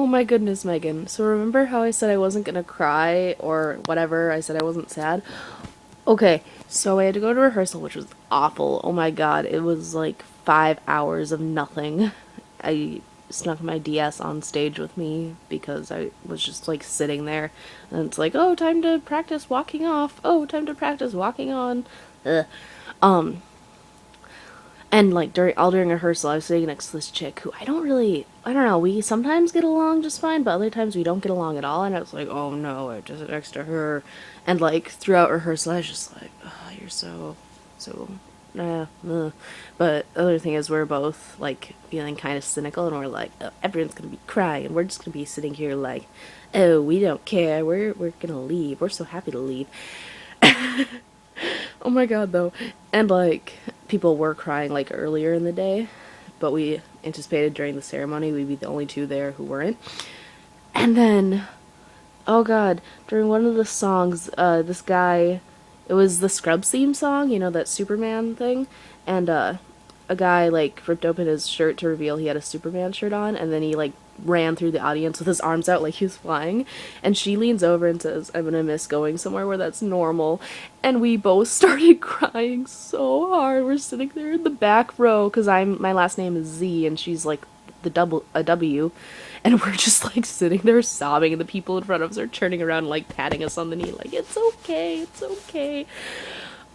Oh my goodness, Megan. So remember how I said I wasn't gonna cry or whatever? I said I wasn't sad? Okay, so I had to go to rehearsal, which was awful. Oh my god, it was like 5 hours of nothing. I snuck my DS on stage with me because I was just like sitting there, and it's like, oh, time to practice walking off. Oh, time to practice walking on. Ugh. Um, and like during rehearsal, I was sitting next to this chick who I don't know, we sometimes get along just fine, but other times we don't get along at all. And I was like, oh no, I have to sit next to her. And like throughout rehearsal, I was just like, oh, you're so, But the other thing is, we're both like feeling kind of cynical, and we're like, oh, everyone's gonna be crying, and we're just gonna be sitting here like, oh, we don't care. We're gonna leave. We're so happy to leave. Oh my god, though. And like, people were crying like earlier in the day, but we anticipated during the ceremony we'd be the only two there who weren't. And then, oh god, during one of the songs, this guy, it was the Scrubs theme song, you know, that Superman thing, and a guy like ripped open his shirt to reveal he had a Superman shirt on, and then he like ran through the audience with his arms out like he was flying. And she leans over and says, I'm gonna miss going somewhere where that's normal. And we both started crying so hard. We're sitting there in the back row because my last name is Z and she's like a W, and we're just like sitting there sobbing, and the people in front of us are turning around and like patting us on the knee like, it's okay, it's okay.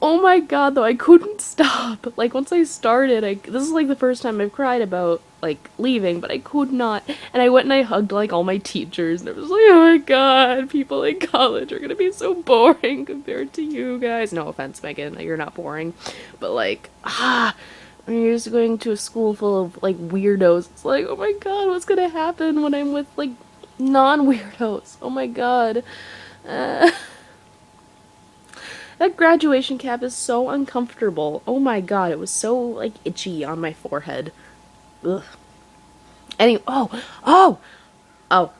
Oh my god, though, I couldn't stop. Like, once I started, this is like the first time I've cried about, like, leaving, but I could not. And I went and I hugged, like, all my teachers, and I was like, oh my god, people in college are gonna be so boring compared to you guys. No offense, Megan, you're not boring. But, like, when you're just going to a school full of, like, weirdos, it's like, oh my god, what's gonna happen when I'm with, like, non-weirdos? Oh my god. Uh... That graduation cap is so uncomfortable. Oh my god, it was so, like, itchy on my forehead. Ugh. Anyway,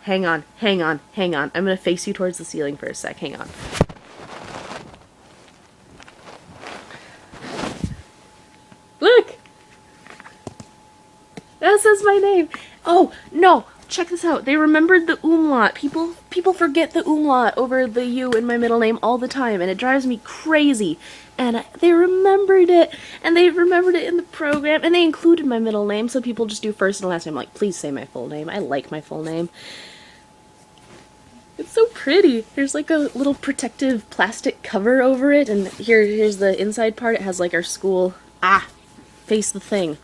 hang on. I'm gonna face you towards the ceiling for a sec. Hang on. Look! That says my name. Oh, no! Check this out. They remembered the umlaut. People forget the umlaut over the U in my middle name all the time, and it drives me crazy. And they remembered it, and they remembered it in the program, and they included my middle name, so people just do first and last name. I'm like, please say my full name. I like my full name. It's so pretty. There's like a little protective plastic cover over it, and here's the inside part. It has like our school, face the thing.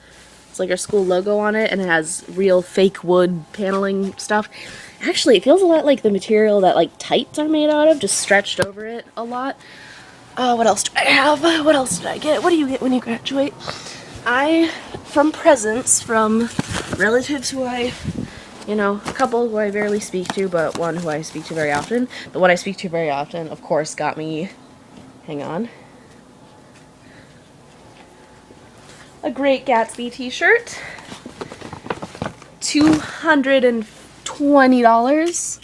It's like our school logo on it, and it has real fake wood paneling stuff. Actually, it feels a lot like the material that like tights are made out of, just stretched over it a lot. What else do I have? What else did I get? What do you get when you graduate? From presents from relatives who a couple who I barely speak to, but one who I speak to very often. The one I speak to very often, of course, got me, hang on, a Great Gatsby t-shirt. $220.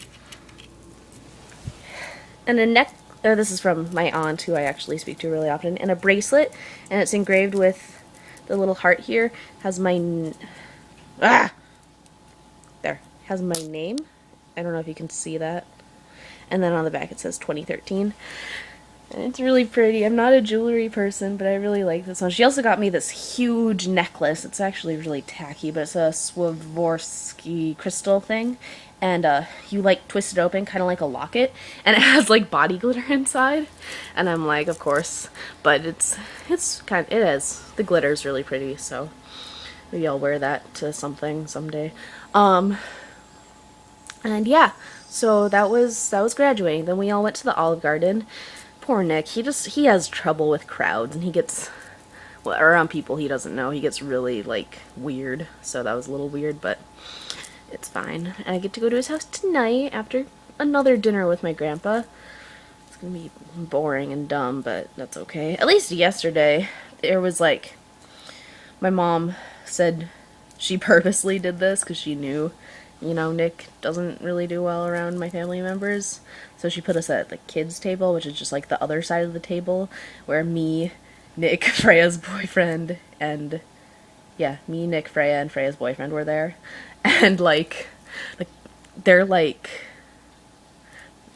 And a this is from my aunt, who I actually speak to really often, and a bracelet, and it's engraved with the little heart here, has my, has my name. I don't know if you can see that. And then on the back it says 2013. And it's really pretty. I'm not a jewelry person, but I really like this one. She also got me this huge necklace. It's actually really tacky, but it's a Swarovski crystal thing. And you like twist it open, kind of like a locket, and it has like body glitter inside. And I'm like, of course, but it is. The glitter's really pretty, so maybe I'll wear that to something someday. And yeah, so that was graduating. Then we all went to the Olive Garden. Poor Nick, he has trouble with crowds, and he gets, well, around people he doesn't know, he gets really, like, weird, so that was a little weird, but it's fine. And I get to go to his house tonight after another dinner with my grandpa. It's gonna be boring and dumb, but that's okay. At least yesterday, there was, like, my mom said she purposely did this because she knew, Nick doesn't really do well around my family members. So she put us at the kids' table, which is just like the other side of the table, where me, Nick, Freya's boyfriend, and me, Nick, Freya, and Freya's boyfriend were there. And like they're like,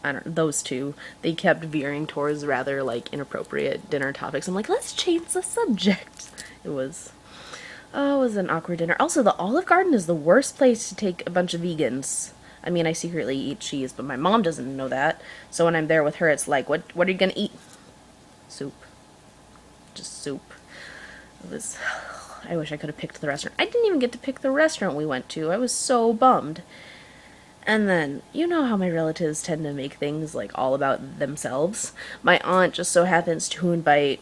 I don't know, those two, they kept veering towards rather like inappropriate dinner topics. I'm like, let's change the subject. It was, oh, it was an awkward dinner. Also, the Olive Garden is the worst place to take a bunch of vegans. I mean, I secretly eat cheese, but my mom doesn't know that. So when I'm there with her, it's like, what are you gonna eat? Soup. Just soup. It was, I wish I could have picked the restaurant. I didn't even get to pick the restaurant we went to. I was so bummed. And then, you know how my relatives tend to make things like all about themselves. My aunt just so happens to invite,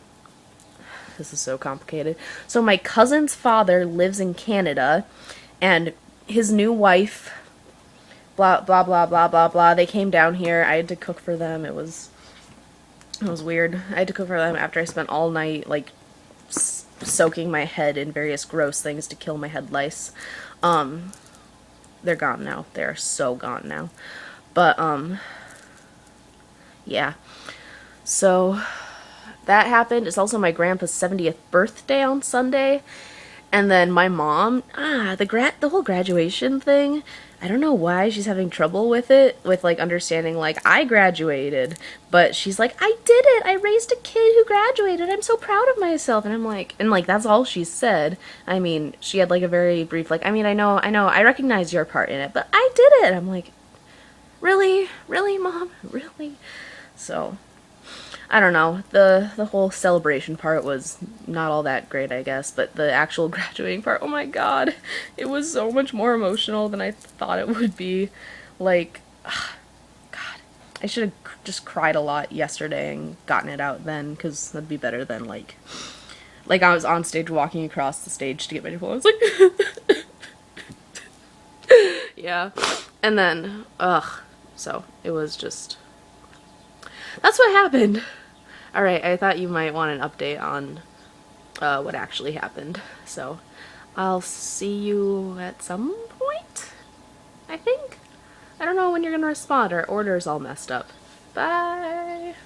this is so complicated. So my cousin's father lives in Canada, and his new wife, blah blah blah blah blah blah. They came down here. I had to cook for them. It was weird. I had to cook for them after I spent all night like soaking my head in various gross things to kill my head lice. They're gone now. They're so gone now. But yeah. So that happened. It's also my grandpa's 70th birthday on Sunday. And then my mom, the whole graduation thing, I don't know why she's having trouble with it, with like understanding like I graduated, but she's like, I did it. I raised a kid who graduated. I'm so proud of myself. And I'm like, and like that's all she said. I mean, she had like a very brief like, I mean, I know, I recognize your part in it, but I did it. I'm like, really, mom, really? So I don't know. The whole celebration part was not all that great, I guess, but the actual graduating part, oh my god, it was so much more emotional than I thought it would be. Like, god, I should have just cried a lot yesterday and gotten it out then, because that'd be better than like I was on stage walking across the stage to get my diploma. I was like, yeah, and then, so it was just, that's what happened. Alright, I thought you might want an update on what actually happened. So, I'll see you at some point, I think? I don't know when you're gonna respond. Our order's all messed up. Bye!